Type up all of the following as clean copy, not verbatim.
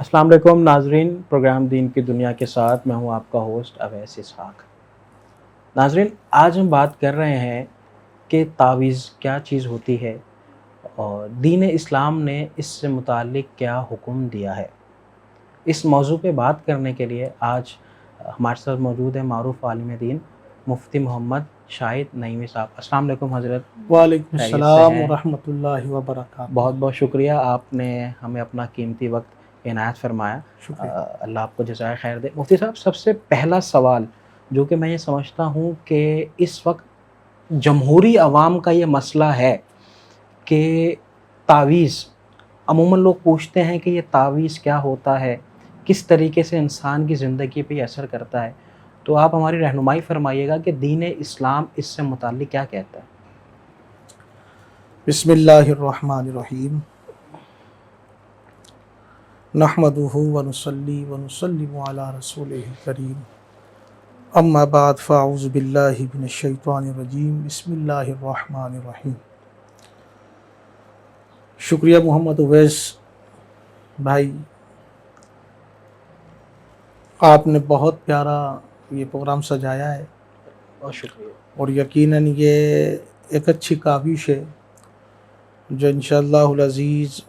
السلام علیکم ناظرین، پروگرام دین کی دنیا کے ساتھ میں ہوں آپ کا ہوسٹ اویس اسحاق۔ ناظرین، آج ہم بات کر رہے ہیں کہ تعویذ کیا چیز ہوتی ہے اور دین اسلام نے اس سے متعلق کیا حکم دیا ہے۔ اس موضوع پہ بات کرنے کے لیے آج ہمارے ساتھ موجود ہے معروف عالم دین مفتی محمد شاہد نعیمی صاحب۔ السلام علیکم حضرت۔ وعلیکم السلام ورحمۃ اللہ وبرکاتہ۔ بہت بہت شکریہ، آپ نے ہمیں اپنا قیمتی وقت عنایت فرمایا، اللہ آپ کو جزائے خیر دے۔ مفتی صاحب، سب سے پہلا سوال جو کہ میں یہ سمجھتا ہوں کہ اس وقت جمہوری عوام کا یہ مسئلہ ہے کہ تعویذ، عموماً لوگ پوچھتے ہیں کہ یہ تعویذ کیا ہوتا ہے، کس طریقے سے انسان کی زندگی پہ یہ اثر کرتا ہے، تو آپ ہماری رہنمائی فرمائیے گا کہ دین اسلام اس سے متعلق کیا کہتا ہے۔ بسم اللہ الرحمن الرحیم، نحمدہ ونصلی ونسلم علی رسولہ الکریم، اما بعد فاعوذ باللہ من الشیطان الرجیم، بسم اللہ الرحمن الرحیم۔ شکریہ محمد اویس بھائی، آپ نے بہت پیارا یہ پروگرام سجایا ہے، بہت شکریہ، اور یقیناً یہ ایک اچھی کاوش ہے جو انشاءاللہ العزیز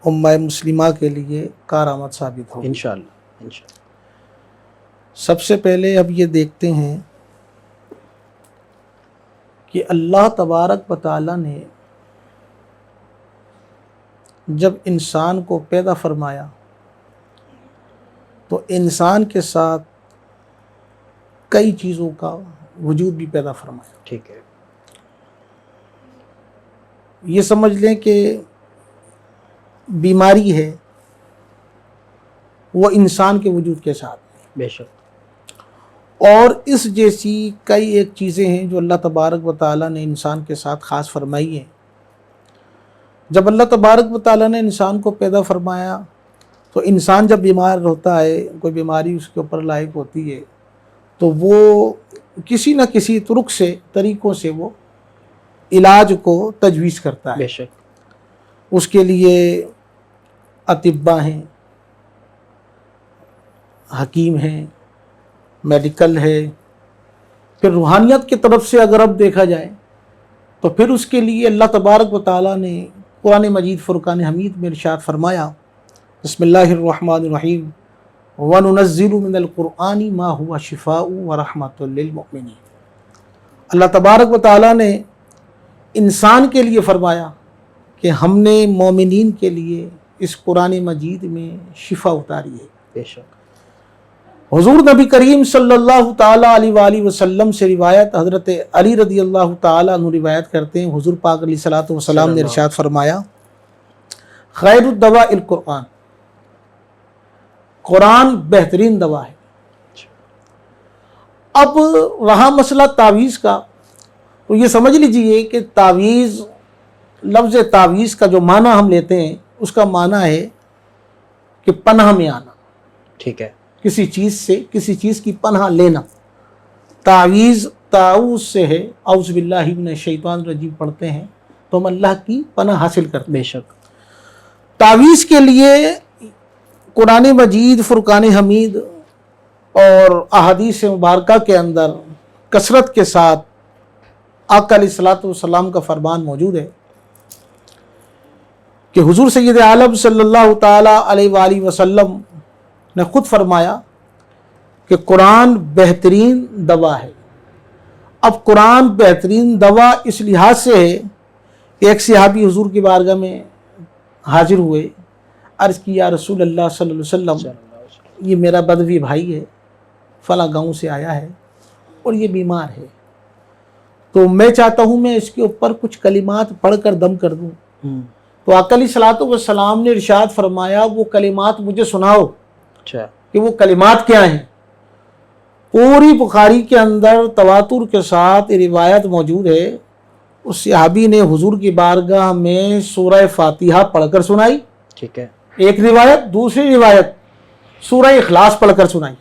امہ مسلمہ کے لیے کارآمد ثابت ہوگی انشاءاللہ۔ سب سے پہلے اب یہ دیکھتے ہیں کہ اللہ تبارک و تعالیٰ نے جب انسان کو پیدا فرمایا تو انسان کے ساتھ کئی چیزوں کا وجود بھی پیدا فرمایا۔ ٹھیک ہے، یہ سمجھ لیں کہ بیماری ہے وہ انسان کے وجود کے ساتھ، بے شک، اور اس جیسی کئی ایک چیزیں ہیں جو اللہ تبارک و تعالیٰ نے انسان کے ساتھ خاص فرمائی ہیں۔ جب اللہ تبارک و تعالیٰ نے انسان کو پیدا فرمایا تو انسان جب بیمار ہوتا ہے، کوئی بیماری اس کے اوپر لاحق ہوتی ہے، تو وہ کسی نہ کسی طریقوں سے وہ علاج کو تجویز کرتا ہے۔ بے شک، اس کے لیے اطباء ہیں، حکیم ہیں، میڈیکل ہے، پھر روحانیت کی طرف سے اگر اب دیکھا جائے تو پھر اس کے لیے اللہ تبارک و تعالیٰ نے قرآن مجید فرقان حمید میں ارشاد فرمایا، بسم اللہ الرحمن الرحیم، وَنُنَزِّلُ مِنَ الْقُرْآنِ مَا هُوَ شِفَاءٌ وَرَحْمَةٌ لِّلْمُؤْمِنِينَ۔ اللہ تبارک و تعالیٰ نے انسان کے لیے فرمایا کہ ہم نے مومنین کے لیے اس قرآن مجید میں شفا اتاری ہے۔ بے شک، حضور نبی کریم صلی اللہ تعالیٰ علیہ وآلہ وسلم سے روایت، حضرت علی رضی اللہ تعالیٰ عنہ روایت کرتے ہیں، حضور پاک علیہ الصلوۃ والسلام نے ارشاد فرمایا، خیر الدواء القرآن، قرآن بہترین دوا ہے۔ اب رہا مسئلہ تعویذ کا، تو یہ سمجھ لیجئے کہ تعویذ، لفظ تعویذ کا جو معنی ہم لیتے ہیں اس کا معنی ہے کہ پناہ میں آنا، ٹھیک ہے، کسی چیز سے کسی چیز کی پناہ لینا۔ تعویذ تعوذ سے ہے، اعوذ باللہ من الشیطان الرجیم پڑھتے ہیں تو ہم اللہ کی پناہ حاصل کرتے ہیں۔ بے شک، تعویذ کے لیے قرآن مجید، فرقان حمید اور احادیث مبارکہ کے اندر کثرت کے ساتھ آقا علیہ الصلوۃ والسلام کا فرمان موجود ہے کہ حضور سید عالم صلی اللہ تعالیٰ علیہ وآلہ وسلم نے خود فرمایا کہ قرآن بہترین دوا ہے۔ اب قرآن بہترین دوا اس لحاظ سے ہے کہ ایک صحابی حضور کی بارگاہ میں حاضر ہوئے، عرض کی، یا رسول اللہ صلی اللہ علیہ وسلم، یہ میرا بدوی بھائی ہے، فلاں گاؤں سے آیا ہے اور یہ بیمار ہے، تو میں چاہتا ہوں میں اس کے اوپر کچھ کلمات پڑھ کر دم کر دوں۔ تو آقا علیہ الصلوۃ والسلام نے ارشاد فرمایا، وہ کلمات مجھے سناؤ کہ وہ کلمات کیا ہیں۔ پوری بخاری کے اندر تواتر کے ساتھ روایت موجود ہے، اس صحابی نے حضور کی بارگاہ میں سورہ فاتحہ پڑھ کر سنائی، ٹھیک ہے، ایک روایت، دوسری روایت سورہ اخلاص پڑھ کر سنائی۔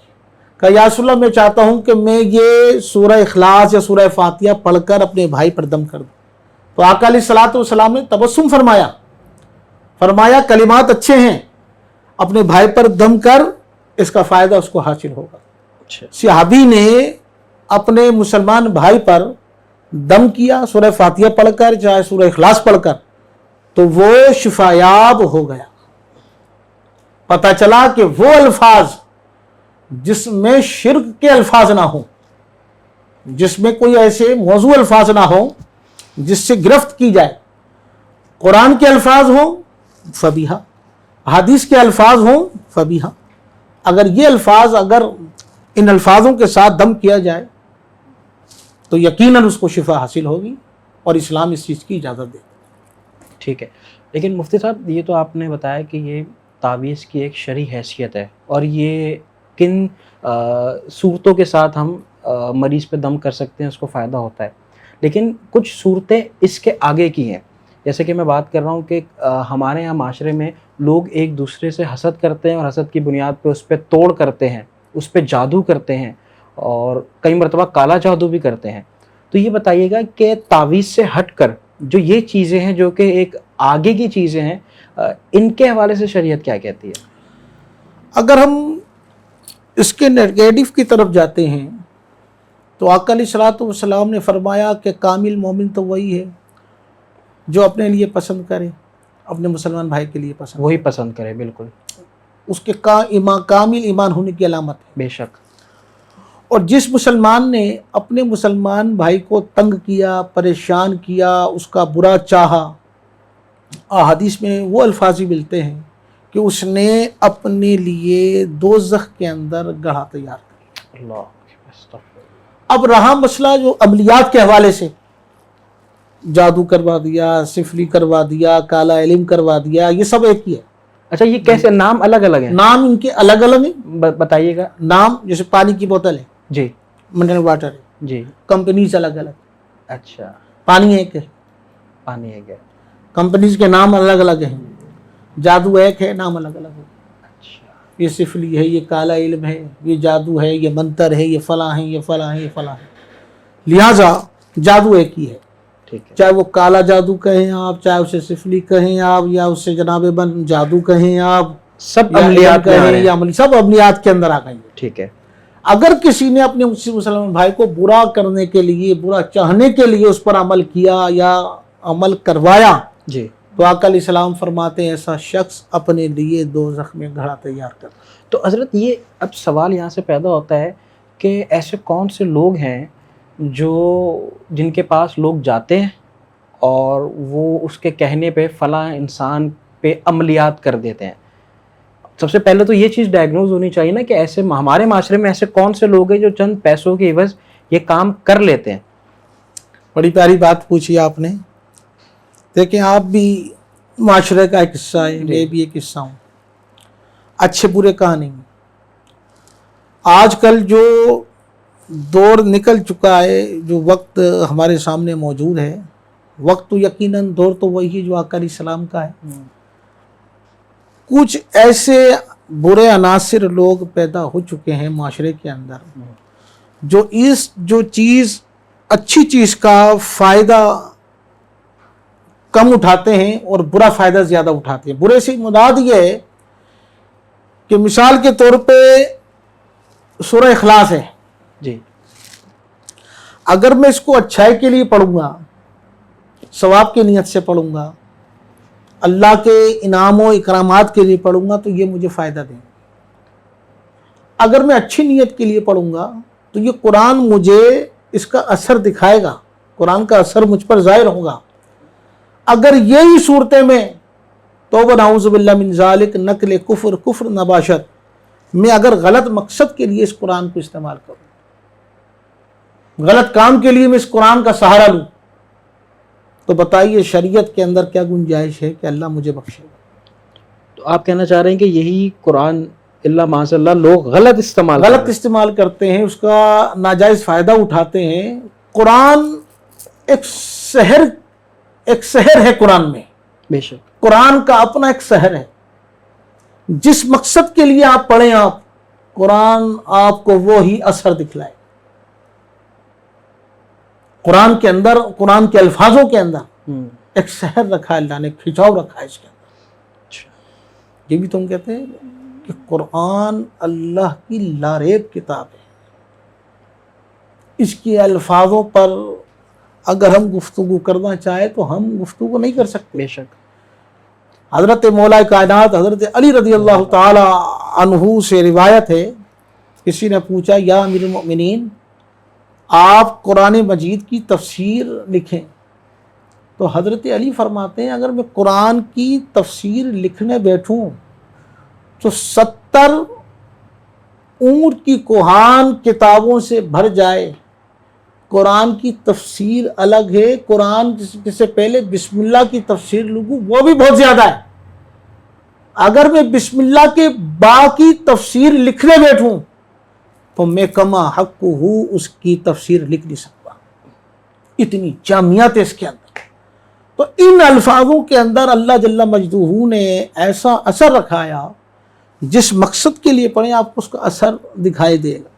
کہا، یا رسول اللہ، میں چاہتا ہوں کہ میں یہ سورہ اخلاص یا سورہ فاتحہ پڑھ کر اپنے بھائی پر دم کر دوں۔ تو آقا علیہ الصلوۃ والسلام نے تبسم فرمایا، کلمات اچھے ہیں، اپنے بھائی پر دم کر، اس کا فائدہ اس کو حاصل ہوگا۔ اچھا صحابی نے اپنے مسلمان بھائی پر دم کیا سورہ فاتحہ پڑھ کر، چاہے سورہ اخلاص پڑھ کر، تو وہ شفایاب ہو گیا۔ پتہ چلا کہ وہ الفاظ جس میں شرک کے الفاظ نہ ہوں، جس میں کوئی ایسے موضوع الفاظ نہ ہوں جس سے گرفت کی جائے، قرآن کے الفاظ ہوں فبیہا، حدیث کے الفاظ ہوں فبیہا، اگر یہ الفاظ اگر ان الفاظوں کے ساتھ دم کیا جائے تو یقیناً اس کو شفا حاصل ہوگی، اور اسلام اس چیز کی اجازت دے۔ ٹھیک ہے، لیکن مفتی صاحب یہ تو آپ نے بتایا کہ یہ تعویذ کی ایک شرعی حیثیت ہے، اور یہ کن صورتوں کے ساتھ ہم مریض پہ دم کر سکتے ہیں، اس کو فائدہ ہوتا ہے، لیکن کچھ صورتیں اس کے آگے کی ہیں۔ جیسے کہ میں بات کر رہا ہوں کہ ہمارے یہاں معاشرے میں لوگ ایک دوسرے سے حسد کرتے ہیں، اور حسد کی بنیاد پہ اس پہ توڑ کرتے ہیں، اس پہ جادو کرتے ہیں، اور کئی مرتبہ کالا جادو بھی کرتے ہیں۔ تو یہ بتائیے گا کہ تعویذ سے ہٹ کر جو یہ چیزیں ہیں جو کہ ایک آگے کی چیزیں ہیں، ان کے حوالے سے شریعت کیا کہتی ہے؟ اگر ہم اس کے نیگیٹو کی طرف جاتے ہیں تو آقا علیہ الصلوۃ والسلام نے فرمایا کہ کامل مومن تو وہی ہے جو اپنے لیے پسند کرے، اپنے مسلمان بھائی کے لیے پسند وہی پسند کرے، بالکل، اس کے کامل ایمان ہونے کی علامت ہے۔ بے شک۔ اور جس مسلمان نے اپنے مسلمان بھائی کو تنگ کیا، پریشان کیا، اس کا برا چاہا، احادیث میں وہ الفاظ ہی ملتے ہیں کہ اس نے اپنے لیے دوزخ کے اندر گڑھا تیار کر۔ اللہ، اب رہا مسئلہ جو عملیات کے حوالے سے، جادو کروا دیا، سفلی کروا دیا، کالا علم کروا دیا، یہ سب ایک ہی ہے۔ اچھا، یہ کیسے نام الگ الگ ہیں؟ نام ان کے الگ الگ ہیں، بتائیے گا۔ نام جیسے پانی کی بوتل ہے، جی منرل واٹر ہے، جی۔ کمپنیز الگ الگ، اچھا، پانی ایک ہے، پانی ہے کیا؟ کمپنیز کے نام الگ الگ ہیں، جادو ایک ہے، نام الگ الگ ہے۔ اچھا، یہ سفلی ہے، یہ کالا علم ہے، یہ جادو ہے، یہ منتر ہے، یہ فلاں ہے، یہ فلاں ہے، یہ فلاں ہے۔ لہٰذا جادو ایک ہی ہے، ٹھیک ہے، چاہے وہ کالا جادو کہیں آپ، چاہے اسے سفلی کہیں آپ، یا اسے جناب بن جادو کہیں آپ، سب یا عملیات میں آ رہے کہیں ہیں۔ یا عملی، سب عملیات کے اندر آ گئی ہیں۔ ٹھیک ہے، اگر کسی نے اپنے مسلمان بھائی کو برا کرنے کے لیے، برا چاہنے کے لیے اس پر عمل کیا یا عمل کروایا، جی۔ تو آقا علیہ السلام فرماتے ہیں ایسا شخص اپنے لیے دوزخ میں گھڑا تیار کر۔ تو حضرت یہ اب سوال یہاں سے پیدا ہوتا ہے کہ ایسے کون سے لوگ ہیں جن کے پاس لوگ جاتے ہیں اور وہ اس کے کہنے پہ فلاں انسان پہ عملیات کر دیتے ہیں؟ سب سے پہلے تو یہ چیز ڈائگنوز ہونی چاہیے نا کہ ایسے ہمارے معاشرے میں ایسے کون سے لوگ ہیں جو چند پیسوں کی عوض یہ کام کر لیتے ہیں؟ بڑی پیاری بات پوچھی آپ نے۔ دیکھیں، آپ بھی معاشرے کا ایک حصہ ہے، میں بھی ایک حصہ ہوں، اچھے برے کا نہیں۔ آج کل جو دور نکل چکا ہے، جو وقت ہمارے سامنے موجود ہے، وقت تو یقیناً دور تو وہی ہے جو آقا علیہ السلام کا ہے۔ کچھ ایسے برے عناصر لوگ پیدا ہو چکے ہیں معاشرے کے اندر جو چیز اچھی چیز کا فائدہ کم اٹھاتے ہیں اور برا فائدہ زیادہ اٹھاتے ہیں۔ برے سے مراد یہ ہے کہ مثال کے طور پہ سورہ اخلاص ہے، جی، اگر میں اس کو اچھائی کے لیے پڑھوں گا، ثواب کی نیت سے پڑھوں گا، اللہ کے انعام و اکرامات کے لیے پڑھوں گا، تو یہ مجھے فائدہ دیں۔ اگر میں اچھی نیت کے لیے پڑھوں گا تو یہ قرآن مجھے اس کا اثر دکھائے گا، قرآن کا اثر مجھ پر ظاہر ہوگا۔ اگر یہی صورتیں میں توبہ نعوذ باللہ من ذالک، نقل کفر نباشت، میں اگر غلط مقصد کے لیے اس قرآن کو استعمال کروں، غلط کام کے لیے میں اس قرآن کا سہارا لوں، تو بتائیے شریعت کے اندر کیا گنجائش ہے کہ اللہ مجھے بخشے گا؟ تو آپ کہنا چاہ رہے ہیں کہ یہی قرآن اللہ معاذ اللہ لوگ غلط استعمال کرتے ہیں، اس کا ناجائز فائدہ اٹھاتے ہیں۔ قرآن ایک سحر ہے، قرآن میں، بے شک، قرآن کا اپنا ایک سحر ہے۔ جس مقصد کے لیے آپ پڑھیں، آپ قرآن آپ کو وہی اثر دکھلائے۔ قرآن کے اندر، قرآن کے الفاظوں کے اندر ایک سحر رکھا ہے، اللہ نے کھچاؤ رکھا ہے اس کے اندر۔ یہ بھی تم کہتے ہیں کہ قرآن اللہ کی لاریب کتاب ہے، اس کے الفاظوں پر اگر ہم گفتگو کرنا چاہیں تو ہم گفتگو نہیں کر سکتے۔ بے شک۔ حضرت مولا کائنات حضرت علی رضی اللہ تعالی عنہ سے روایت ہے، کسی نے پوچھا یا امیر المؤمنین آپ قرآن مجید کی تفسیر لکھیں، تو حضرت علی فرماتے ہیں اگر میں قرآن کی تفسیر لکھنے بیٹھوں تو 70 اونٹ کی کوہان کتابوں سے بھر جائے۔ قرآن کی تفسیر الگ ہے، قرآن سے پہلے بسم اللہ کی تفسیر لکھوں وہ بھی بہت زیادہ ہے۔ اگر میں بسم اللہ کے با کی تفسیر لکھنے بیٹھوں تو میں کما حق ہوں اس کی تفسیر لکھ نہیں سکتا، اتنی جامعیت ہے اس کے اندر۔ تو ان الفاظوں کے اندر اللہ جل مجدہ نے ایسا اثر رکھایا، جس مقصد کے لیے پڑھیں آپ کو اس کا اثر دکھائی دے گا۔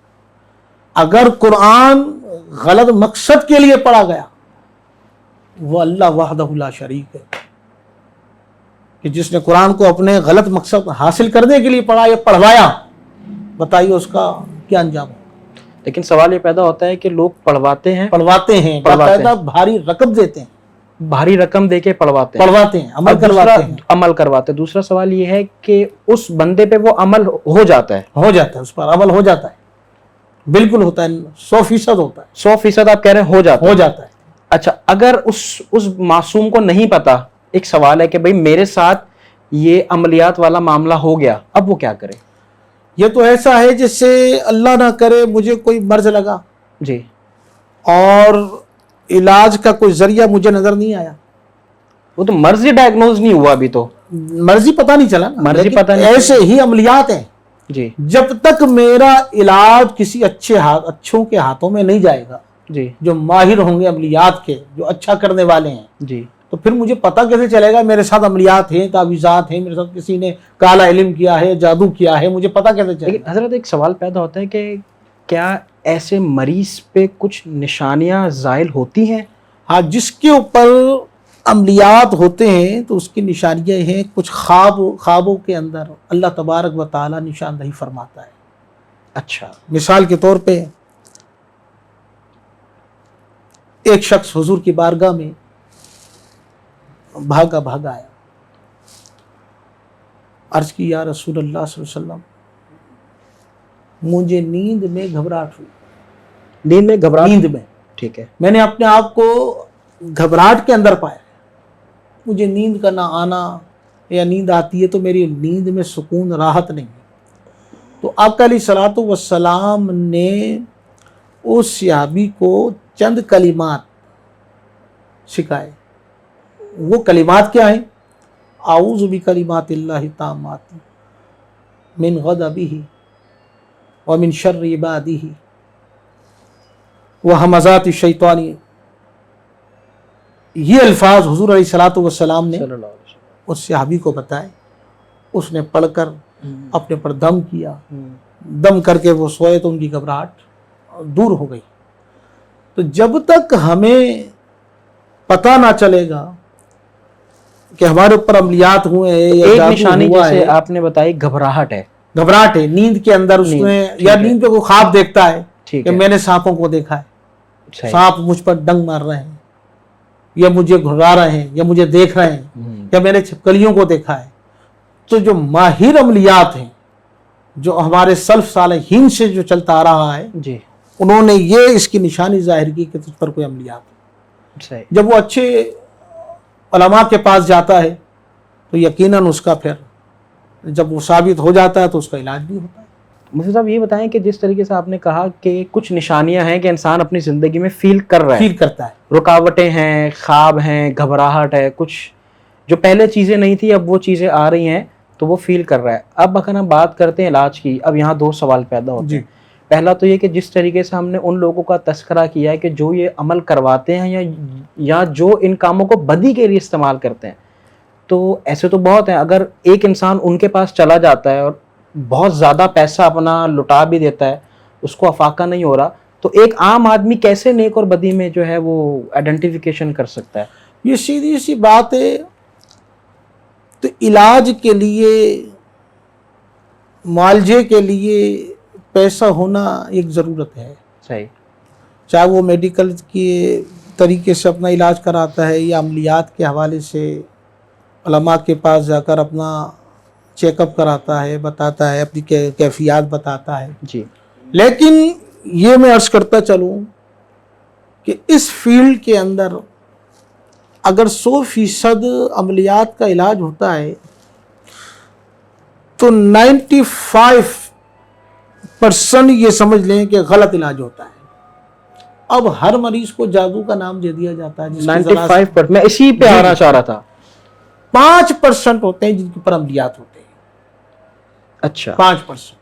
اگر قرآن غلط مقصد کے لیے پڑھا گیا، وہ اللہ وحدہ لا شریک ہے، کہ جس نے قرآن کو اپنے غلط مقصد حاصل کرنے کے لیے پڑھا یا پڑھوایا، بتائیے اس کا کیا انجام ہوگا۔ لیکن سوال یہ پیدا ہوتا ہے کہ لوگ پڑھواتے ہیں باقاعدہ بھاری رقم دیتے ہیں، بھاری رقم دے کے پڑھواتے ہیں، عمل کرواتے ہیں۔ عمل کرواتے ہیں۔ دوسرا سوال یہ ہے کہ اس بندے پہ وہ عمل ہو جاتا ہے، اس پر عمل ہو جاتا ہے، بالکل ہوتا ہے، 100% ہوتا ہے، 100% آپ کہہ رہے ہیں ہو جاتا ہے۔ ہے۔ اچھا، اگر اس معصوم کو نہیں پتا، ایک سوال ہے کہ بھئی میرے ساتھ یہ عملیات والا معاملہ ہو گیا، اب وہ کیا کرے؟ یہ تو ایسا ہے جس سے اللہ نہ کرے مجھے کوئی مرض لگا جی، اور علاج کا کوئی ذریعہ مجھے نظر نہیں آیا، وہ تو مرضی ڈائگنوز نہیں ہوا ابھی، تو مرضی پتہ نہیں چلا، مرضی پتہ نہیں ایسے ہی عملیات ہیں۔ جی جب تک میرا علاج کسی اچھوں کے ہاتھوں میں نہیں جائے گا، جی جو ماہر ہوں گے عملیات کے، جو اچھا کرنے والے ہیں، جی، تو پھر مجھے پتہ کیسے چلے گا میرے ساتھ عملیات ہیں، تعویذات ہیں، میرے ساتھ کسی نے کالا علم کیا ہے، جادو کیا ہے، مجھے پتہ کیسے چلے لیکن گا؟ حضرت ایک سوال پیدا ہوتا ہے کہ کیا ایسے مریض پہ کچھ نشانیاں ظاہر ہوتی ہیں؟ ہاں، جس کے اوپر عملیات ہوتے ہیں تو اس کی نشانیاں ہیں، کچھ خوابوں کے اندر اللہ تبارک و تعالی نشاندہی فرماتا ہے۔ اچھا، مثال کے طور پہ ایک شخص حضور کی بارگاہ میں بھاگا آیا، عرض کی یا رسول اللہ صلی اللہ علیہ وسلم مجھے نیند میں گھبراہٹ ہوئی، نیند میں ٹھیک ہے، میں نے اپنے آپ کو گھبراہٹ کے اندر پایا، مجھے نیند کا نہ آنا، یا نیند آتی ہے تو میری نیند میں سکون راحت نہیں ہے۔ تو آقا علیہ الصلوۃ والسلام نے اس صحابی کو چند کلمات سکھائے۔ وہ کلمات کیا ہیں؟ اعوذ بکلمات اللہ التامات من غضبہ ومن شر عبادہ وہمزات الشیطان۔ یہ الفاظ حضور علیہ الصلوۃ والسلام نے صلی اللہ علیہ وسلم۔ اس صحابی کو بتائے، اس نے پڑھ کر اپنے پر دم کیا، ہم، دم کر کے وہ سوئے تو ان کی گھبراہٹ دور ہو گئی۔ تو جب تک ہمیں پتہ نہ چلے گا کہ ہمارے اوپر عملیات ہوئے ہیں یا ایک جادو نشانی ہوا جیسے ہے، آپ نے بتائی گھبراہٹ ہے، گھبراہٹ ہے، نیند کے اندر اس میں، یا نیند پہ کوئی خواب دیکھتا ہے ٹھیک کہ ہے، میں نے سانپوں کو دیکھا ہے، صحیح، سانپ مجھ پر ڈنگ مار رہے ہیں، یا مجھے گھرا رہے ہیں، یا مجھے دیکھ رہے ہیں، ہم، یا میں نے چھپکلیوں کو دیکھا ہے۔ تو جو ماہر عملیات ہیں، جو ہمارے سلف صالحین سے جو چلتا آ رہا ہے، جی انہوں نے یہ اس کی نشانی ظاہر کی کہ تجھ پر کوئی عملیات ہے۔ صحیح۔ جب وہ اچھے علماء کے پاس جاتا ہے تو یقیناً اس کا پھر جب وہ ثابت ہو جاتا ہے تو اس کا علاج بھی ہوتا ہے۔ مفتی صاحب یہ بتائیں کہ جس طریقے سے آپ نے کہا کہ کچھ نشانیاں ہیں کہ انسان اپنی زندگی میں فیل کر رہا ہے، فیل کرتا ہے، رکاوٹیں ہیں، خواب ہیں، گھبراہٹ ہے، کچھ جو پہلے چیزیں نہیں تھی اب وہ چیزیں آ رہی ہیں تو وہ فیل کر رہا ہے۔ اب اگر ہم بات کرتے ہیں علاج کی، اب یہاں دو سوال پیدا ہوتے ہیں۔ پہلا تو یہ کہ جس طریقے سے ہم نے ان لوگوں کا تذکرہ کیا ہے کہ جو یہ عمل کرواتے ہیں یا جو ان کاموں کو بدی کے لیے استعمال کرتے ہیں، تو ایسے تو بہت ہیں۔ اگر ایک انسان ان کے پاس چلا جاتا ہے اور بہت زیادہ پیسہ اپنا لٹا بھی دیتا ہے، اس کو افاقہ نہیں ہو رہا، تو ایک عام آدمی کیسے نیک اور بدی میں جو ہے وہ آئیڈینٹیفیکیشن کر سکتا ہے؟ یہ سیدھی سی بات ہے۔ تو علاج کے لیے معالجے کے لیے پیسہ ہونا ایک ضرورت ہے، صحیح، چاہے وہ میڈیکل کے طریقے سے اپنا علاج کراتا ہے یا عملیات کے حوالے سے علماء کے پاس جا کر اپنا چیک اپ کراتا ہے، بتاتا ہے، اپنی کیفیات بتاتا ہے. جی، لیکن یہ میں عرض کرتا چلوں کہ اس فیلڈ کے اندر اگر 100% عملیات کا علاج ہوتا ہے تو 95% یہ سمجھ لیں کہ غلط علاج ہوتا ہے. اب ہر مریض کو جادو کا نام دے دیا جاتا ہے، 95% میں اسی پہ آنا چاہ رہا تھا. 5% ہوتے ہیں جن کے پر عملیات ہوتے ہیں. اچھا، 5%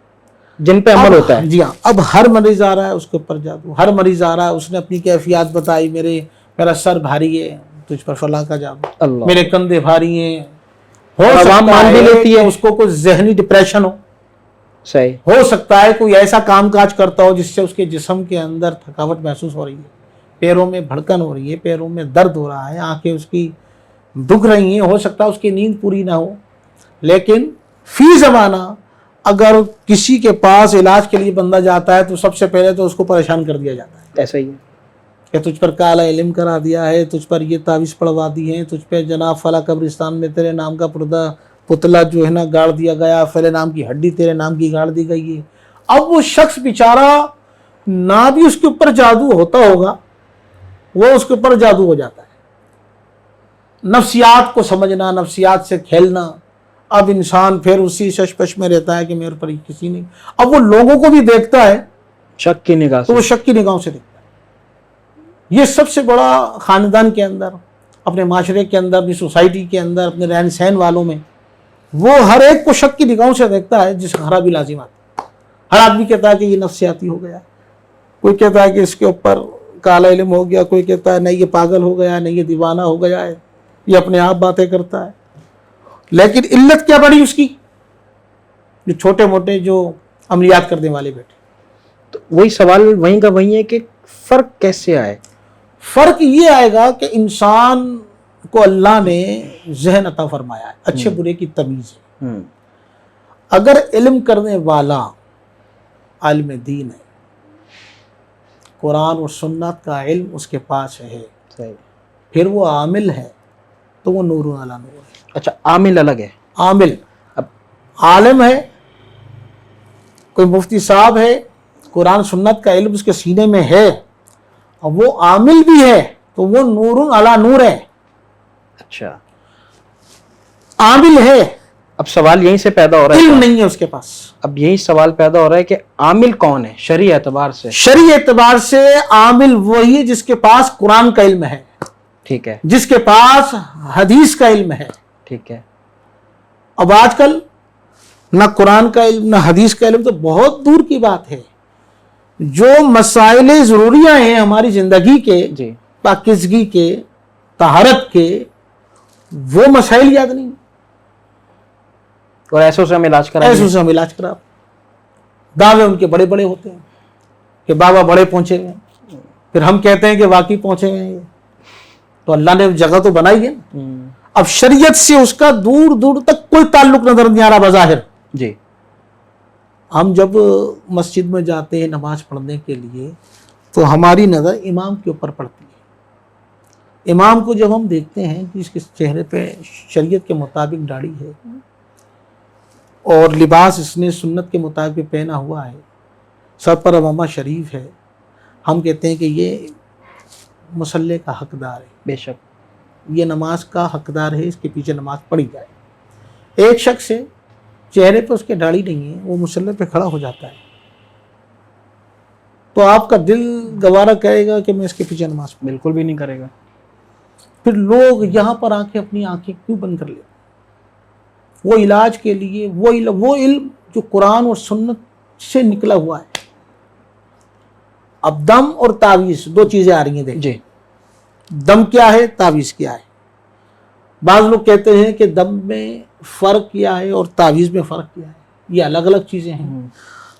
جن پہ عمل ہوتا ہے. جی ہاں. اب ہر مریض آ رہا ہے اس کے اوپر جادو، ہر مریض آ رہا ہے اس نے اپنی کیفیات بتائی، میرا سر بھاری ہے تجھ پر فلاں کا جادو، اللہ، میرے کندھے بھاری ہیں. عوام مان بھی لیتی ہے اس کو کوئی ذہنی ڈپریشن ہو، صحیح، ہو سکتا ہے کوئی ایسا کام کاج کرتا ہو جس سے اس کے جسم کے اندر تھکاوٹ محسوس ہو رہی ہے، پیروں میں بھڑکن ہو رہی ہے، پیروں میں درد ہو رہا ہے، آنکھیں اس کی دکھ رہی ہیں، ہو سکتا ہے اس کی نیند پوری نہ ہو. لیکن فی زمانہ اگر کسی کے پاس علاج کے لیے بندہ جاتا ہے تو سب سے پہلے تو اس کو پریشان کر دیا جاتا ہے ایسا ہی ہے کہ تجھ پر کالا علم کرا دیا ہے، تجھ پر یہ تعویذ پڑھوا دی ہیں، تجھ پہ جناب فلاں قبرستان میں تیرے نام کا پتلا جو ہے نا گاڑ دیا گیا، فلاں نام کی ہڈی تیرے نام کی گاڑ دی گئی ہے. اب وہ شخص بیچارہ نہ بھی اس کے اوپر جادو ہوتا ہوگا، وہ اس کے اوپر جادو ہو جاتا ہے. نفسیات کو سمجھنا، نفسیات سے کھیلنا. اب انسان پھر اسی ششپش میں رہتا ہے کہ میرے پر کسی نہیں. اب وہ لوگوں کو بھی دیکھتا ہے شک کی نگاہ تو وہ سے. شک کی نگاہوں سے دیکھتا ہے. یہ سب سے بڑا خاندان کے اندر، اپنے معاشرے کے اندر، اپنی سوسائٹی کے اندر، اپنے رہن سہن والوں میں وہ ہر ایک کو شک کی نگاہوں سے دیکھتا ہے جس کا خرابی لازم آتی ہے. ہر آدمی کہتا ہے کہ یہ نفسیاتی ہو گیا، کوئی کہتا ہے کہ اس کے اوپر کالا علم ہو گیا، کوئی کہتا ہے نہیں یہ پاگل ہو گیا، نہیں یہ دیوانہ ہو گیا ہے، یہ اپنے آپ باتیں کرتا ہے. لیکن علت کیا بڑی اس کی؟ جو چھوٹے موٹے جو عملیات کرنے والے بیٹھے. تو وہی سوال وہیں کا وہیں ہے کہ فرق کیسے آئے؟ فرق یہ آئے گا کہ انسان کو اللہ نے ذہن عطا فرمایا ہے، اچھے برے کی تمیز ہے. اگر علم کرنے والا عالم دین ہے، قرآن اور سنت کا علم اس کے پاس ہے، پھر وہ عامل ہے تو وہ نور علی نور ہے. اچھا، عامل الگ ہے. عامل اب عالم ہے، کوئی مفتی صاحب ہے، قرآن سنت کا علم اس کے سینے میں ہے اور وہ عامل بھی ہے تو وہ نور علی نور ہے. اچھا، عامل ہے، اب سوال یہیں سے پیدا ہو رہا علم ہے. نہیں ہے اس کے پاس. اب یہی سوال پیدا ہو رہا ہے کہ عامل کون ہے شرعی اعتبار سے؟ شرعی اعتبار سے عامل وہی ہے جس کے پاس قرآن کا علم ہے، ٹھیک ہے، جس کے پاس حدیث کا علم ہے. ٹھیک ہے. اب آج کل نہ قرآن کا علم نہ حدیث کا علم تو بہت دور کی بات ہے. جو مسائل ضروریاں ہیں ہماری زندگی کے، جی، پاکیزگی کے، طہارت کے، وہ مسائل یاد نہیں. اور ایسوں سے ہم علاج کرائیں ایسے گے. سے ہم علاج کرا. دعوے ان کے بڑے بڑے ہوتے ہیں کہ بابا بڑے پہنچے ہوئے ہیں، پھر ہم کہتے ہیں کہ واقعی پہنچے ہوئے ہیں. تو اللہ نے جگہ تو بنائی ہے. اب شریعت سے اس کا دور دور تک کوئی تعلق نظر نہیں آ رہا بظاہر. جی، ہم جب مسجد میں جاتے ہیں نماز پڑھنے کے لیے تو ہماری نظر امام کے اوپر پڑتی ہے. امام کو جب ہم دیکھتے ہیں کہ اس کے چہرے پہ شریعت کے مطابق داڑھی ہے اور لباس اس نے سنت کے مطابق پہنا ہوا ہے، سر پر عمامہ شریف ہے، ہم کہتے ہیں کہ یہ مصلی کا حقدار ہے، بے شک، یہ نماز کا حقدار ہے، اس کے پیچھے نماز پڑھی جائے. ایک شخص ہے چہرے پہ اس کے داڑھی نہیں ہے، وہ مصلی پہ کھڑا ہو جاتا ہے تو آپ کا دل گوارا کرے گا کہ میں اس کے پیچھے نماز پڑھوں؟ بالکل بھی نہیں کرے گا. پھر لوگ یہاں پر آ کے اپنی آنکھیں کیوں بند کر لیتے؟ وہ علاج کے لیے وہ علم جو قرآن اور سنت سے نکلا ہوا ہے. اب دم اور تعویذ دو چیزیں آ رہی ہیں دیکھیں. جی، دم کیا ہے، تعویذ کیا ہے. بعض لوگ کہتے ہیں کہ دم میں فرق کیا ہے اور تعویذ میں فرق کیا ہے، یہ الگ الگ چیزیں ہیں.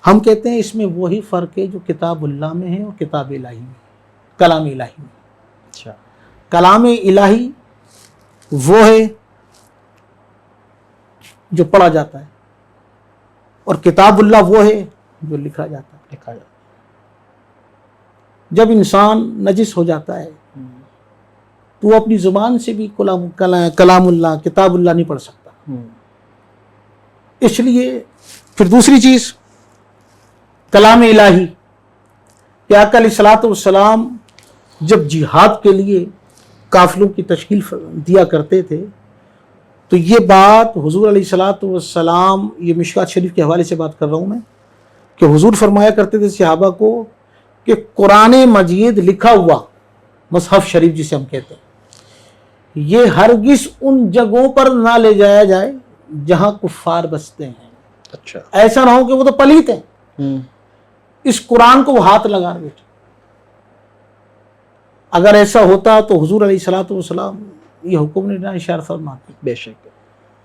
ہم کہتے ہیں اس میں وہی فرق ہے جو کتاب اللہ میں ہے اور کتاب الہی میں، کلام الہی میں. اچھا، کلام الہی وہ ہے جو پڑھا جاتا ہے، اور کتاب اللہ وہ ہے جو لکھا جاتا ہے. لکھا جاتا جب انسان نجس ہو جاتا ہے تو وہ اپنی زبان سے بھی کلام اللہ کتاب اللہ نہیں پڑھ سکتا. اس لیے پھر دوسری چیز کلام الہی کہ آقا علیہ الصلوۃ والسلام جب جہاد کے لیے قافلوں کی تشکیل دیا کرتے تھے تو یہ بات حضور علیہ الصلوۃ والسلام، یہ مشکوٰۃ شریف کے حوالے سے بات کر رہا ہوں میں، کہ حضور فرمایا کرتے تھے صحابہ کو کہ قرآن مجید لکھا ہوا مصحف شریف جسے ہم کہتے ہیں، یہ ہرگز ان جگہوں پر نہ لے جایا جائے جہاں کفار بستے ہیں. اچھا. ایسا نہ ہو کہ وہ تو پلیت ہیں، اس قرآن کو وہ ہاتھ لگا بیٹھے. اگر ایسا ہوتا تو حضور علیہ الصلوۃ والسلام یہ حکم نہیں اشارہ فرماتے. بے شک.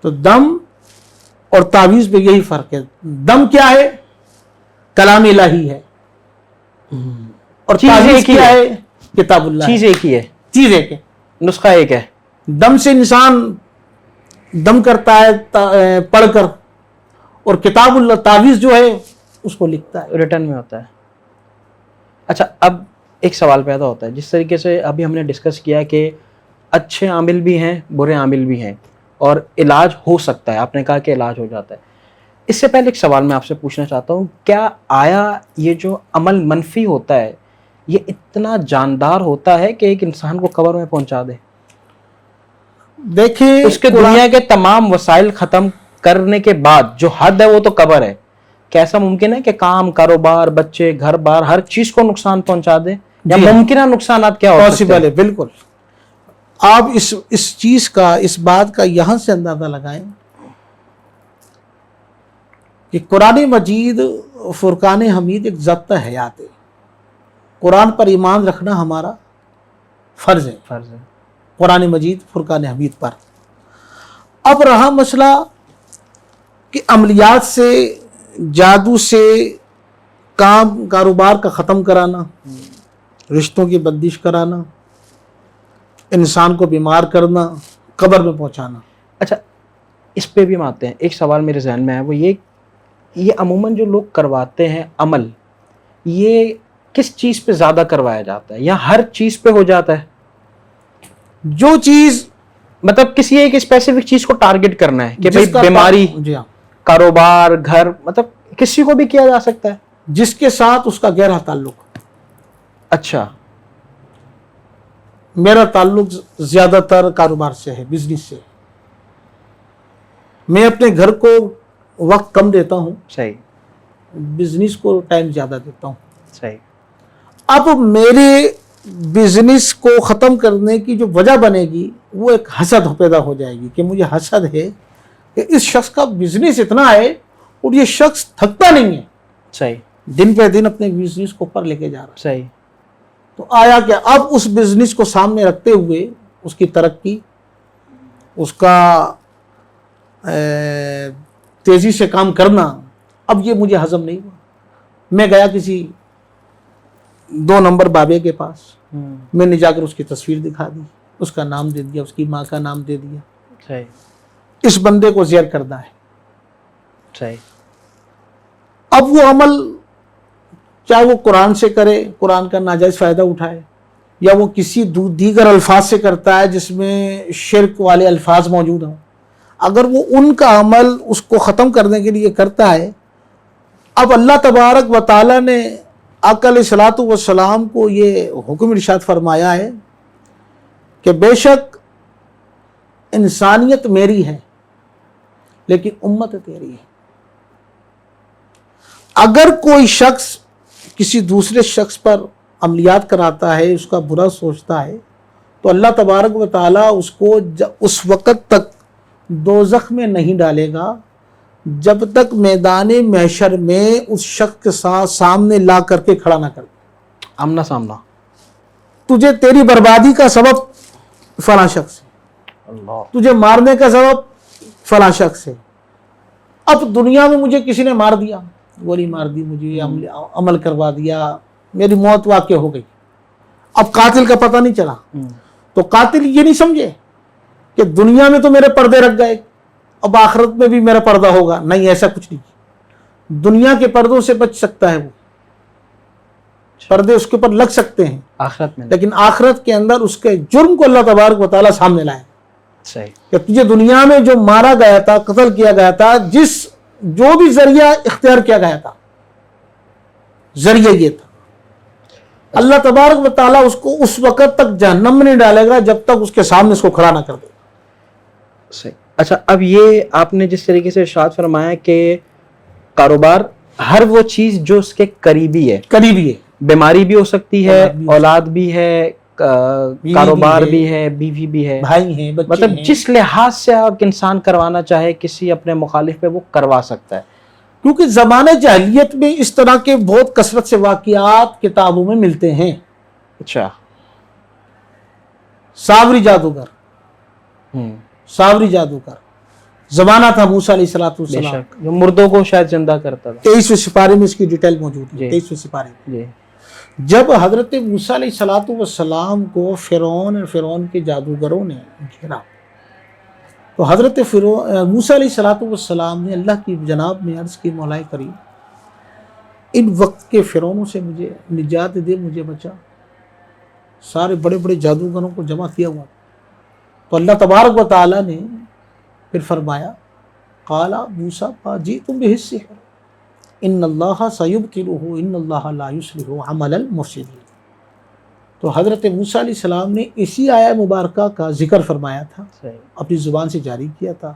تو دم اور تعویذ میں یہی فرق ہے. دم کیا ہے؟ کلام الہی ہے، اور تعویذ کیا ہے؟ کتاب اللہ. چیز ایک ہی ہے، چیز ایک ہے، نسخہ ایک ہے. دم سے انسان دم کرتا ہے پڑھ کر، اور کتاب اللہ تعویذ جو ہے اس کو لکھتا ہے، ریٹن میں ہوتا ہے. اچھا، اب ایک سوال پیدا ہوتا ہے، جس طریقے سے ابھی ہم نے ڈسکس کیا کہ اچھے عامل بھی ہیں، برے عامل بھی ہیں، اور علاج ہو سکتا ہے. آپ نے کہا کہ علاج ہو جاتا ہے. اس سے پہلے ایک سوال میں آپ سے پوچھنا چاہتا ہوں، کیا آیا یہ جو عمل منفی ہوتا ہے یہ اتنا جاندار ہوتا ہے کہ ایک انسان کو قبر میں پہنچا دے؟ دیکھیں اس کے دنیا کے تمام وسائل ختم کرنے کے بعد جو حد ہے وہ تو قبر ہے. کیسا ممکن ہے کہ کام، کاروبار، بچے، گھر بار، ہر چیز کو نقصان پہنچا دے؟ یا ممکنہ نقصانات کیا ہو سکتے ہیں؟ پاسبل ہے، بالکل. آپ اس چیز کا، اس بات کا یہاں سے اندازہ لگائیں کہ قرآن مجید فرقان حمید ایک ضابطہ حیات ہے. قرآن پر ایمان رکھنا ہمارا فرض ہے، قرآن مجید فرقان حمید پر. اب رہا مسئلہ کہ عملیات سے، جادو سے کام کاروبار کا ختم کرانا، رشتوں کی بندش کرانا، انسان کو بیمار کرنا، قبر میں پہنچانا. اچھا، اس پہ بھی ہم آتے ہیں. ایک سوال میرے ذہن میں ہے، وہ یہ عموماً جو لوگ کرواتے ہیں عمل، یہ کس چیز پہ زیادہ کروایا جاتا ہے، یا ہر چیز پہ ہو جاتا ہے؟ جو چیز مطلب کسی ایک اسپیسیفک چیز کو ٹارگٹ کرنا ہے کہ بھئی بیماری، جی ہاں، کاروبار، گھر، مطلب کسی کو بھی کیا جا سکتا ہے جس کے ساتھ اس کا گہرا تعلق. اچھا. میرا تعلق زیادہ تر کاروبار سے ہے، بزنس سے. میں اپنے گھر کو وقت کم دیتا ہوں، صحیح. بزنس کو ٹائم زیادہ دیتا ہوں. صحیح. اب میرے بزنس کو ختم کرنے کی جو وجہ بنے گی وہ ایک حسد پیدا ہو جائے گی کہ مجھے حسد ہے کہ اس شخص کا بزنس اتنا ہے اور یہ شخص تھکتا نہیں ہے. صحیح. دن پہ دن اپنے بزنس کو اوپر لے کے جا رہا ہے. صحیح. تو آیا کہ اب اس بزنس کو سامنے رکھتے ہوئے اس کی ترقی، اس کا تیزی سے کام کرنا، اب یہ مجھے ہضم نہیں ہوا. میں گیا کسی 2 نمبر بابے کے پاس، میں نے جا کر اس کی تصویر دکھا دی، اس کا نام دے دیا، اس کی ماں کا نام دے دیا. صحیح. اس بندے کو زیر کرنا ہے. صحیح. اب وہ عمل چاہے وہ قرآن سے کرے، قرآن کا ناجائز فائدہ اٹھائے، یا وہ کسی دیگر الفاظ سے کرتا ہے جس میں شرک والے الفاظ موجود ہوں، اگر وہ ان کا عمل اس کو ختم کرنے کے لیے کرتا ہے، اب اللہ تبارک و تعالیٰ نے آقا علیہ الصلوۃ والسلام کو یہ حکم ارشاد فرمایا ہے کہ بے شک انسانیت میری ہے لیکن امت تیری ہے. اگر کوئی شخص کسی دوسرے شخص پر عملیات کراتا ہے، اس کا برا سوچتا ہے، تو اللہ تبارک و تعالیٰ اس کو اس وقت تک دوزخ میں نہیں ڈالے گا جب تک میدان محشر میں اس شخص کے ساتھ سامنے لا کر کے کھڑا نہ کر دے. آمنا سامنا. تجھے تیری بربادی کا سبب فلاں شخص ہے، اللہ. تجھے مارنے کا سبب فلاں شخص ہے. اب دنیا میں مجھے کسی نے مار دیا، گولی مار دی، مجھے عمل کروا دیا، میری موت واقع ہو گئی. اب قاتل کا پتہ نہیں چلا، تو قاتل یہ نہیں سمجھے کہ دنیا میں تو میرے پردے رکھ گئے، اب آخرت میں بھی میرا پردہ ہوگا. نہیں، ایسا کچھ نہیں. دنیا کے پردوں سے بچ سکتا ہے، وہ پردے اس کے اوپر لگ سکتے ہیں، آخرت میں لیکن آخرت کے اندر اس کے جرم کو اللہ تبارک و تعالیٰ سامنے لائے صحیح کہ تجھے دنیا میں جو مارا گیا تھا، قتل کیا گیا تھا، جو بھی ذریعہ اختیار کیا گیا تھا، ذریعہ یہ تھا، اللہ تبارک و تعالیٰ اس کو اس وقت تک جہنم میں نہیں ڈالے گا جب تک اس کے سامنے اس کو کھڑا نہ کر دے. صحیح. اچھا، اب یہ آپ نے جس طریقے سے ارشاد فرمایا کہ کاروبار ہر وہ چیز جو اس کے قریبی ہے، بیماری بھی ہو سکتی ہے، اولاد بھی ہے، کاروبار بھی ہے، بیوی بھی ہے، بھائی ہیں، بچے مطلب ہیں، جس لحاظ سے آپ انسان کروانا چاہے کسی اپنے مخالف پہ وہ کروا سکتا ہے. کیونکہ زمانہ جاہلیت میں اس طرح کے بہت کثرت سے واقعات کتابوں میں ملتے ہیں. اچھا. ساوری جادوگر زمانہ تھا موسیٰ علیہ بے السلام، شک، جو مردوں کو شاید زندہ کرتا تھا. 23ویں سپارے میں اس کی ڈیٹیل موجود ہے. جی. 23ویں سپارے میں جی. جب حضرت موسیٰ علیہ السلام کو فرعون اور فرعون کے جادوگروں نے گھیرا تو حضرت موسیٰ علیہ السلام نے اللہ کی جناب میں عرض کی، مولا کریم ان وقت کے فرعونوں سے مجھے نجات دے، مجھے بچا. سارے بڑے بڑے جادوگروں کو جمع کیا ہوا تو اللہ تبارک و تعالیٰ نے پھر فرمایا، قال موسیٰ جئتم بالسحر ان اللہ سیبطلہ ان اللہ لا یصلح عمل المفسدین. تو حضرت موسیٰ علیہ السلام نے اسی آیہ مبارکہ کا ذکر فرمایا تھا، اپنی زبان سے جاری کیا تھا،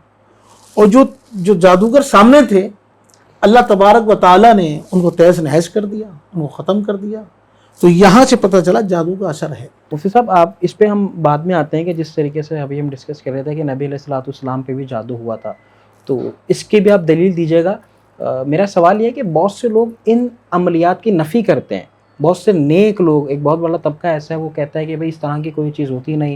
اور جو جادوگر سامنے تھے اللہ تبارک و تعالیٰ نے ان کو تہس نہس کر دیا، ان کو ختم کر دیا. تو یہاں سے پتہ چلا جادو کا اثر ہے. مفتی صاحب، آپ اس پہ ہم بعد میں آتے ہیں کہ جس طریقے سے ابھی ہم ڈسکس کر رہے تھے کہ نبی علیہ السلام پہ بھی جادو ہوا تھا، تو اس کی بھی آپ دلیل دیجیے گا. میرا سوال یہ ہے کہ بہت سے لوگ ان عملیات کی نفی کرتے ہیں، بہت سے نیک لوگ، ایک بہت بڑا طبقہ ایسا ہے وہ کہتا ہے کہ بھئی اس طرح کی کوئی چیز ہوتی نہیں،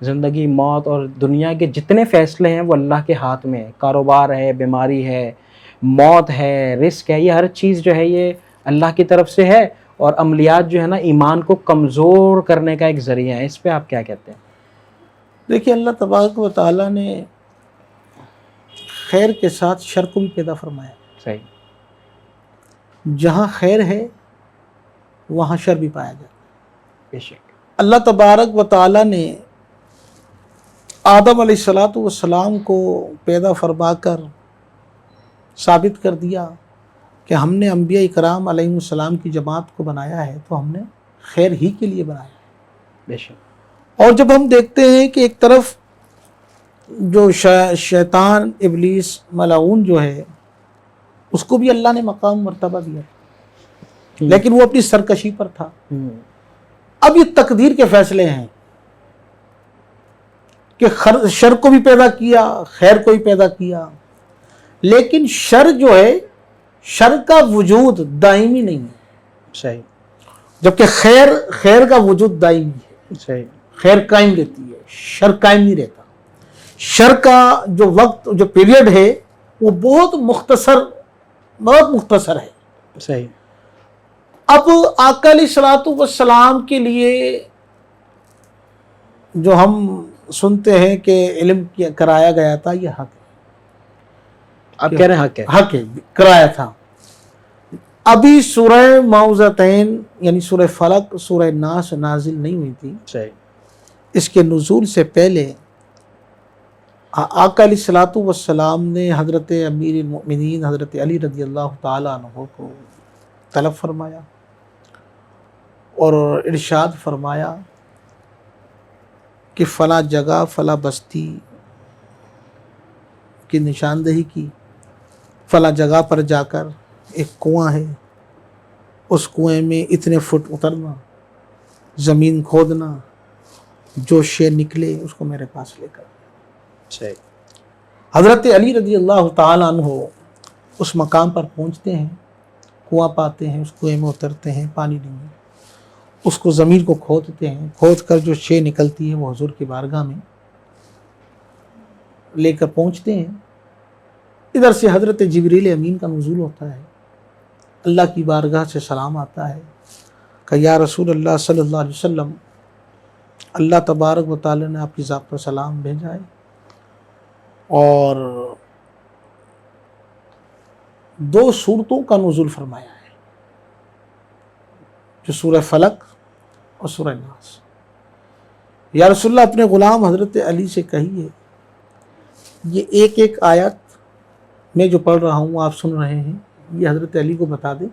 زندگی موت اور دنیا کے جتنے فیصلے ہیں وہ اللہ کے ہاتھ میں ہے، کاروبار ہے، بیماری ہے، موت ہے، رزق ہے، یہ ہر چیز جو ہے یہ اللہ کی طرف سے ہے، اور عملیات جو ہے نا ایمان کو کمزور کرنے کا ایک ذریعہ ہے. اس پہ آپ کیا کہتے ہیں؟ دیکھیے، اللہ تبارک و تعالیٰ نے خیر کے ساتھ شر کو بھی پیدا فرمایا. صحیح. جہاں خیر ہے وہاں شر بھی پایا جاتا ہے. بے شک. اللہ تبارک و تعالیٰ نے آدم علیہ السلام کو پیدا فرما کر ثابت کر دیا کہ ہم نے انبیاء کرام علیہ السلام کی جماعت کو بنایا ہے تو ہم نے خیر ہی کے لیے بنایا. بے شک. اور جب ہم دیکھتے ہیں کہ ایک طرف جو شیطان ابلیس ملعون جو ہے اس کو بھی اللہ نے مقام مرتبہ دیا، لیکن وہ اپنی سرکشی پر تھا. اب یہ تقدیر کے فیصلے ہیں کہ شر کو بھی پیدا کیا، خیر کو بھی پیدا کیا، لیکن شر جو ہے، شر کا وجود دائمی نہیں ہے. صحیح. جبکہ خیر کا وجود دائمی ہے. صحیح. خیر قائم رہتی ہے، شر قائم نہیں رہتا. شر کا جو وقت، جو پیریڈ ہے وہ بہت مختصر ہے. صحیح. اب آقا علیہ السلام کے لیے جو ہم سنتے ہیں کہ علم کرایا گیا تھا، یہ حق ہے. آپ کہہ رہے ہیں حق ہے، کرایا تھا. ابھی سورہ معوذتین یعنی سورہ فلق، سورہ ناس نازل نہیں ہوئی تھی. صحیح. اس کے نزول سے پہلے آقا علیہ السلام نے حضرت امیر المؤمنین حضرت علی رضی اللہ تعالیٰ عنہ کو طلب فرمایا اور ارشاد فرمایا کہ فلاں جگہ فلاں بستی کی نشاندہی کی، فلاں جگہ پر جا کر ایک کنواں ہے، اس کنویں میں اتنے فٹ اترنا، زمین کھودنا، جو شے نکلے اس کو میرے پاس لے کر. حضرت علی رضی اللہ تعالیٰ عنہ اس مقام پر پہنچتے ہیں، کنواں پاتے ہیں، اس کنویں میں اترتے ہیں، پانی نہیں ہے، اس کو زمین کو کھودتے ہیں، کھود کر جو شے نکلتی ہے وہ حضور کی بارگاہ میں لے کر پہنچتے ہیں. ادھر سے حضرت جبریل امین کا نزول ہوتا ہے، اللہ کی بارگاہ سے سلام آتا ہے کہ یا رسول اللہ صلی اللہ علیہ وسلم، اللہ تبارک و تعالی نے آپ کی ذات پر سلام بھیجا ہے، اور دو صورتوں کا نزول فرمایا ہے، جو سورہ فلق اور سورہ ناس۔ یا رسول اللہ اپنے غلام حضرت علی سے کہیے یہ ایک ایک آیت میں جو پڑھ رہا ہوں آپ سن رہے ہیں، یہ حضرت علی کو بتا دیں،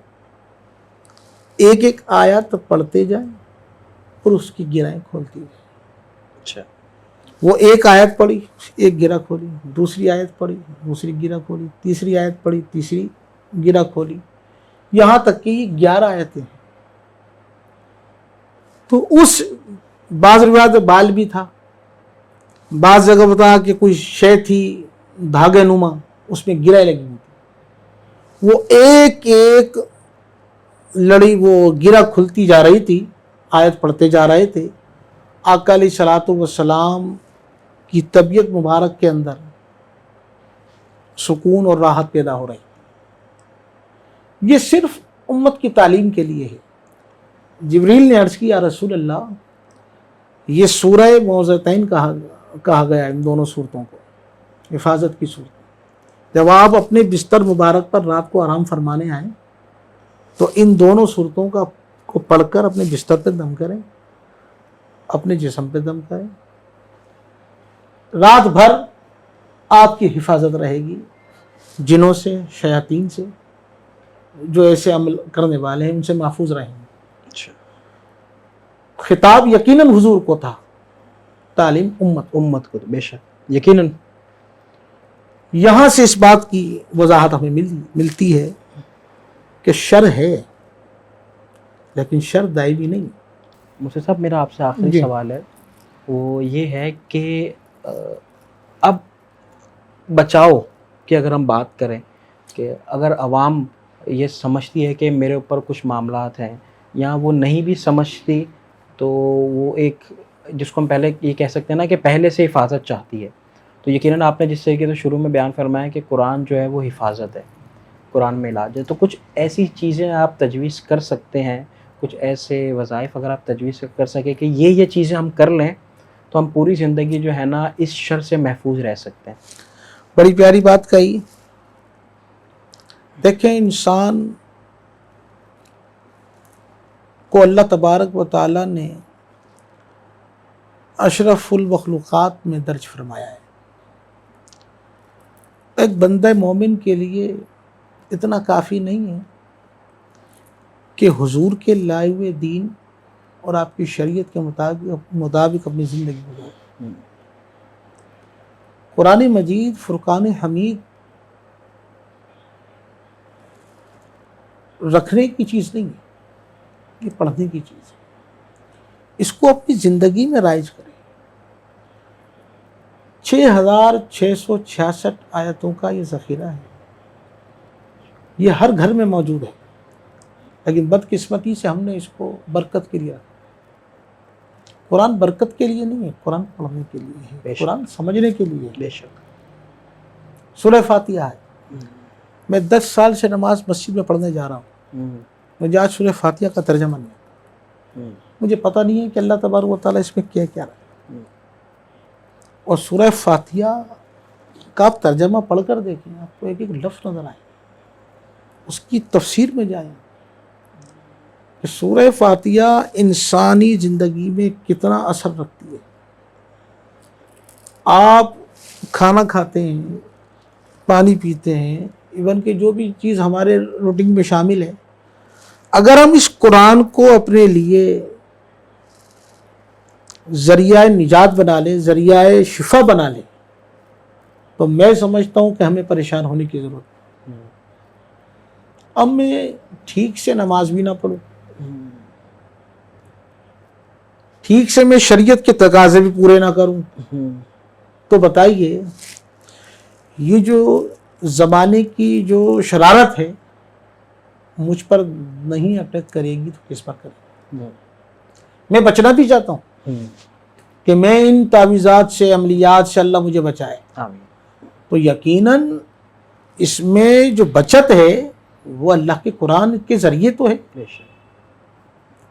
ایک ایک آیت پڑھتے جائیں اور اس کی گرہیں کھولتی جائیں۔ اچھا، وہ ایک آیت پڑھی، ایک گرہ کھولی، دوسری آیت پڑھی، دوسری گرہ کھولی، تیسری آیت پڑھی، تیسری گرہ کھولی، یہاں تک کہ یہ 11 آیتیں ہیں۔ تو اس بعض روایت میں بال بھی تھا، بعض جگہ بتا کہ کوئی شے تھی دھاگے نما، اس میں گرہ لگی ہوئی تھی، وہ ایک ایک لڑی وہ گرہ کھلتی جا رہی تھی، آیت پڑھتے جا رہے تھے۔ آقا علیہ الصلوۃ والسلام کی طبیعت مبارک کے اندر سکون اور راحت پیدا ہو رہی۔ یہ صرف امت کی تعلیم کے لیے ہے۔ جبریل نے عرض کی یا رسول اللہ یہ سورہ معوذتین کہا گیا ان دونوں صورتوں کو، حفاظت کی صورت۔ جب آپ اپنے بستر مبارک پر رات کو آرام فرمانے آئیں تو ان دونوں صورتوں کو پڑھ کر اپنے بستر پہ دم کریں، اپنے جسم پہ دم کریں، رات بھر آپ کی حفاظت رہے گی جنوں سے، شیاطین سے، جو ایسے عمل کرنے والے ہیں ان سے محفوظ رہیں گے۔ اچھا، خطاب یقیناً حضور کو تھا، تعلیم امت کو تو بے شک یقیناً۔ یہاں سے اس بات کی وضاحت ہمیں ملتی ہے کہ شر ہے لیکن شر دائمی نہیں۔ مفتی صاحب میرا آپ سے آخری جی سوال ہے، وہ یہ ہے کہ اب بچاؤ کی اگر ہم بات کریں کہ اگر عوام یہ سمجھتی ہے کہ میرے اوپر کچھ معاملات ہیں یا وہ نہیں بھی سمجھتی، تو وہ ایک جس کو ہم پہلے یہ کہہ سکتے ہیں نا کہ پہلے سے حفاظت چاہتی ہے، تو یقیناً آپ نے جس طریقے سے شروع میں بیان فرمایا کہ قرآن جو ہے وہ حفاظت ہے، قرآن میں علاج ہے، تو کچھ ایسی چیزیں آپ تجویز کر سکتے ہیں، کچھ ایسے وظائف اگر آپ تجویز کر سکیں کہ یہ چیزیں ہم کر لیں تو ہم پوری زندگی جو ہے نا اس شر سے محفوظ رہ سکتے ہیں؟ بڑی پیاری بات کہی۔ دیکھیں انسان کو اللہ تبارک و تعالیٰ نے اشرف المخلوقات میں درج فرمایا ہے۔ ایک بندہ مومن کے لیے اتنا کافی نہیں ہے کہ حضور کے لائے ہوئے دین اور آپ کی شریعت کے مطابق اپنی زندگی گزارے۔ قرآن مجید فرقان حمید رکھنے کی چیز نہیں ہے، یہ پڑھنے کی چیز ہے۔ اس کو اپنی زندگی میں رائج کریں۔ 6666 آیتوں کا یہ ذخیرہ ہے، یہ ہر گھر میں موجود ہے، لیکن بدقسمتی سے ہم نے اس کو برکت کے لیے رکھا۔ قرآن برکت کے لیے نہیں ہے، قرآن پڑھنے کے لیے ہے، قرآن سمجھنے کے لیے ہے۔ بے شک۔ سورہ فاتحہ ہے، میں 10 سال سے نماز مسجد میں پڑھنے جا رہا ہوں، مجھے آج سورہ فاتحہ کا ترجمہ نہیں، مجھے پتہ نہیں ہے کہ اللہ تبارک و تعالیٰ اس میں کیا رہا ہے۔ اور سورہ فاتحہ کا آپ ترجمہ پڑھ کر دیکھیں، آپ کو ایک ایک لفظ نظر آئے، اس کی تفسیر میں جائیں کہ سورہ فاتحہ انسانی زندگی میں کتنا اثر رکھتی ہے۔ آپ کھانا کھاتے ہیں، پانی پیتے ہیں، ایون کہ جو بھی چیز ہمارے روٹین میں شامل ہے، اگر ہم اس قرآن کو اپنے لیے ذریعہ نجات بنا لیں، ذریعہ شفا بنا لیں، تو میں سمجھتا ہوں کہ ہمیں پریشان ہونے کی ضرورت ہے۔ اب میں ٹھیک سے نماز بھی نہ پڑھوں، ٹھیک سے میں شریعت کے تقاضے بھی پورے نہ کروں، تو بتائیے یہ جو زمانے کی جو شرارت ہے مجھ پر نہیں اٹیک کرے گی تو کس پر کرے گی؟ میں بچنا بھی چاہتا ہوں کہ میں ان تعویذات سے، عملیات سے اللہ مجھے بچائے، تو یقیناً اس میں جو بچت ہے وہ اللہ کے قرآن کے ذریعے تو ہے۔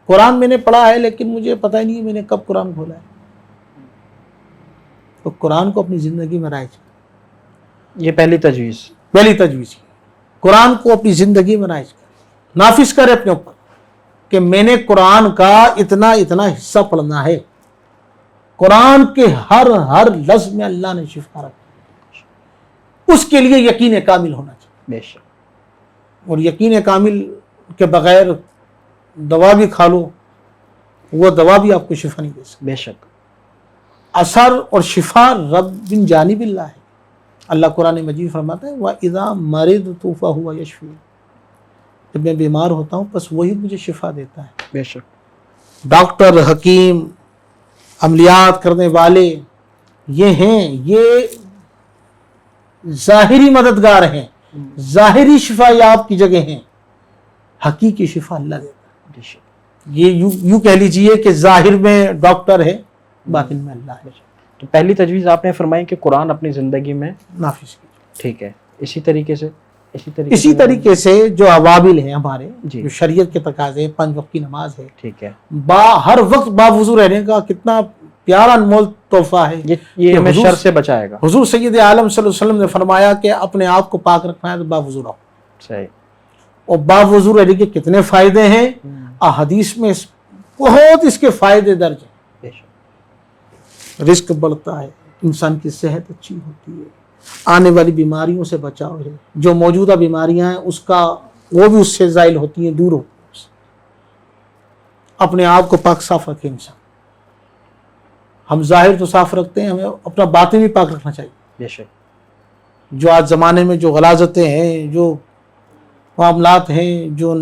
قرآن میں نے پڑھا ہے لیکن مجھے پتہ ہی نہیں میں نے کب قرآن کھولا ہے، تو قرآن کو اپنی زندگی میں رائج، یہ پہلی تجویز پہلی تجویز ہے۔ قرآن کو اپنی زندگی میں نافذ کرے اپنے اوپر کہ میں نے قرآن کا اتنا اتنا حصہ پڑھنا ہے. قرآن کے ہر لفظ میں اللہ نے شفا رکھا. اس کے لیے یقین کامل ہونا چاہیے. بے شک. اور یقین کامل کے بغیر دوا بھی کھا لو وہ دوا بھی آپ کو شفا نہیں دے سکتی. بے شک. اثر اور شفا رب بن جانب اللہ ہے. اللہ قرآن مجید فرماتا ہے وَإِذَا مَرِضْتُ فَهُوَ يَشْفِينِ. جب میں بیمار ہوتا ہوں بس وہی مجھے شفا دیتا ہے. بے شک. ڈاکٹر، حکیم، عملیات کرنے والے یہ ہیں، یہ ظاہری مددگار ہیں، ظاہری شفا یاب کی جگہ ہیں. حقیقی شفا اللہ دیتا ہے. بے شک. یہ یوں کہہ لیجئے کہ ظاہر میں ڈاکٹر ہے، باطن میں اللہ ہے. تو پہلی تجویز آپ نے فرمائی کہ قرآن اپنی زندگی میں نافذ کیجیے. ٹھیک ہے. اسی طریقے سے جو عوامل ہیں ہمارے، جی. جو شریعت کے تقاضے، 5 وقت کی نماز ہے، ٹھیک ہے. ہر وقت باوضو رہنے کا کتنا پیارا انمول تحفہ ہے. یہ ہمیں شر سے بچائے گا. حضور سید عالم صلی اللہ علیہ وسلم نے فرمایا کہ اپنے آپ کو پاک رکھنا ہے تو باوضو رہو. صحیح. اور باوضو رہنے کے کتنے فائدے ہیں، احادیث میں بہت اس کے فائدے درج ہیں. بے شک. رزق بڑھتا ہے، انسان کی صحت اچھی ہوتی ہے، آنے والی بیماریوں سے بچاؤ ہے، جو موجودہ بیماریاں ہیں اس کا وہ بھی اس سے زائل ہوتی ہیں، دور ہوتی ہیں. اپنے آپ کو پاک صاف رکھیں انسان. ہم ظاہر تو صاف رکھتے ہیں، ہمیں اپنا باطن بھی پاک رکھنا چاہیے. بے شک. جو آج زمانے میں جو غلاظتیں ہیں، جو معاملات ہیں، جو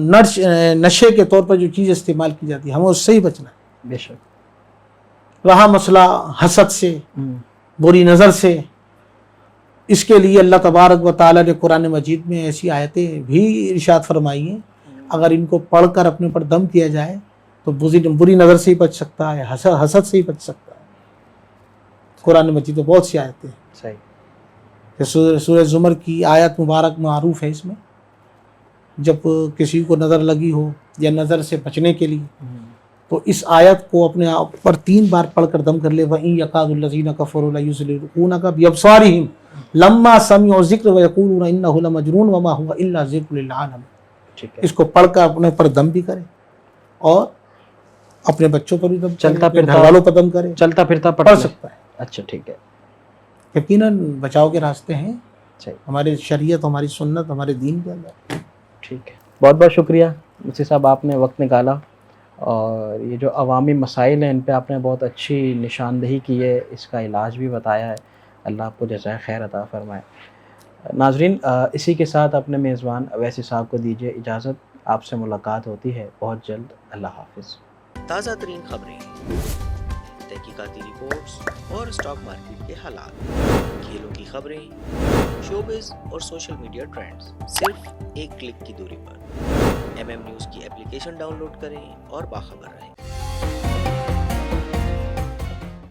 نشے کے طور پر جو چیز استعمال کی جاتی ہے، ہمیں اس سے ہی بچنا ہے. بے شک. رہا مسئلہ حسد سے، بری نظر سے، اس کے لیے اللہ تبارک و تعالیٰ نے قرآن مجید میں ایسی آیتیں بھی ارشاد فرمائی ہیں، اگر ان کو پڑھ کر اپنے پر دم کیا جائے تو بری نظر سے ہی بچ سکتا ہے، حسد سے ہی بچ سکتا ہے. قرآن مجید میں بہت سی آیتیں ہیں. صحیح. سورہ زمر کی آیت مبارک معروف ہے. اس میں جب کسی کو نظر لگی ہو یا نظر سے بچنے کے لیے تو اس آیت کو اپنے آپ پر 3 بار پڑھ کر دم کر لے. وَإِن يَكَادُ الَّذِينَ كَفَرُوا لَيُزْلِقُونَكَ بِأَبْصَارِهِمْ لَمَّا سَمِعُوا الذِّكْرَ وَيَقُولُونَ إِنَّهُ لَمَجْنُونٌ وَمَا هُوَ إِلَّا ذِكْرٌ لِلْعَالَمِينَ. اس کو پڑھ کر اپنے پر دم بھی کرے اور اپنے بچوں پر بھی دم کرے، چلتا پھرتا، گھر والوں پر دم کرے، چلتا پھرتا پڑھ سکتا ہے. اچھا ٹھیک ہے. یقیناً بچاؤ کے راستے ہیں صحیح. ہمارے شریعت، ہماری سنت، ہمارے دین کے اندر. ٹھیک ہے. بہت بہت شکریہ مفتی صاحب، آپ نے وقت نکالا اور یہ جو عوامی مسائل ہیں ان پہ آپ نے بہت اچھی نشاندہی کی ہے، اس کا علاج بھی بتایا ہے. اللہ آپ کو جزائے خیر عطا فرمائے. ناظرین، اسی کے ساتھ اپنے میزبان اویسی صاحب کو دیجیے اجازت. آپ سے ملاقات ہوتی ہے بہت جلد. اللہ حافظ. تازہ ترین خبریں، تحقیقاتی رپورٹس اور اسٹاک مارکیٹ کے حالات، کھیلوں کی خبریں، شوبز اور سوشل میڈیا ٹرینڈز، صرف ایک کلک کی دوری پر. MM نیوز کی اپلیکیشن ڈاؤن لوڈ کریں اور باخبر رہیں.